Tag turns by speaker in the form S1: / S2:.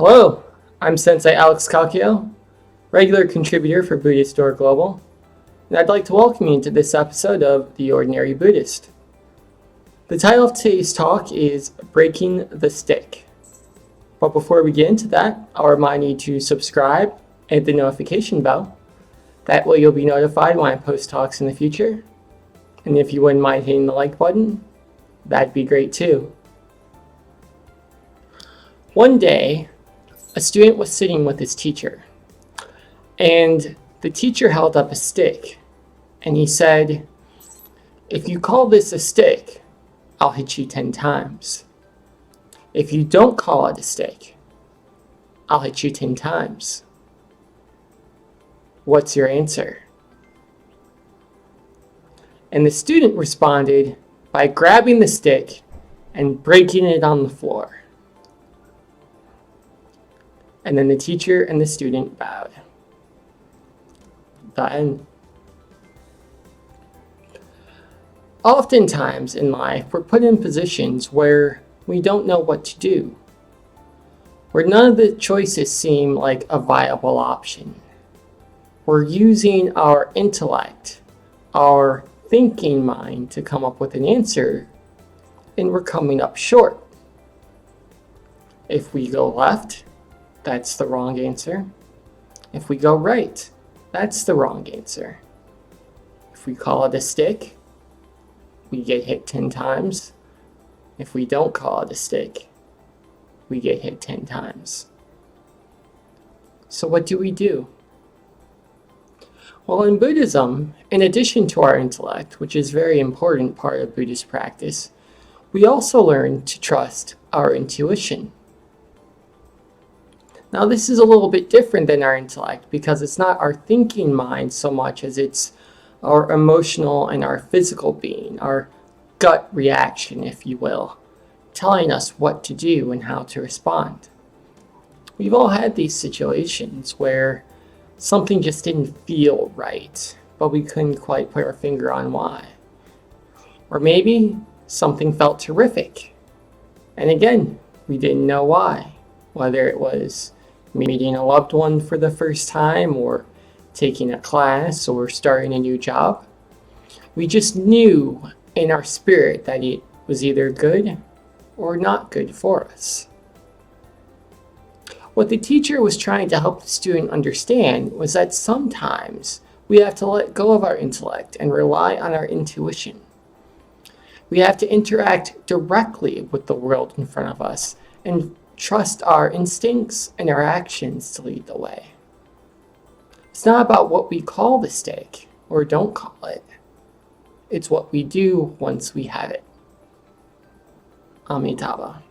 S1: Hello, I'm Sensei Alex Kakuyo, regular contributor for Buddhistdoor Global, and I'd like to welcome you to this episode of The Ordinary Buddhist. The title of today's talk is Breaking the Stick. But before we get into that, I'll remind you to subscribe and hit the notification bell. That way you'll be notified when I post talks in the future. And if you wouldn't mind hitting the like button, that'd be great too. One day, a student was sitting with his teacher, and the teacher held up a stick, and he said, "If you call this a stick, I'll hit you 10 times. If you don't call it a stick, I'll hit you 10 times. What's your answer?" And the student responded by grabbing the stick and breaking it on the floor. And then the teacher and the student bowed. The end. Oftentimes in life, we're put in positions where we don't know what to do, where none of the choices seem like a viable option. We're using our intellect, our thinking mind to come up with an answer, and we're coming up short. If we go left, that's the wrong answer. If we go right, that's the wrong answer. If we call it a stick, we get hit 10 times. If we don't call it a stick, we get hit 10 times. So what do we do? Well, in Buddhism, in addition to our intellect, which is a very important part of Buddhist practice, we also learn to trust our intuition. Now, this is a little bit different than our intellect because it's not our thinking mind so much as it's our emotional and our physical being, our gut reaction, if you will, telling us what to do and how to respond. We've all had these situations where something just didn't feel right, but we couldn't quite put our finger on why. Or maybe something felt terrific, and again, we didn't know why, whether it was meeting a loved one for the first time, or taking a class, or starting a new job. We just knew in our spirit that it was either good or not good for us. What the teacher was trying to help the student understand was that sometimes we have to let go of our intellect and rely on our intuition. We have to interact directly with the world in front of us and trust our instincts and our actions to lead the way. It's not about what we call the stick or don't call it. It's what we do once we have it. Amitabha.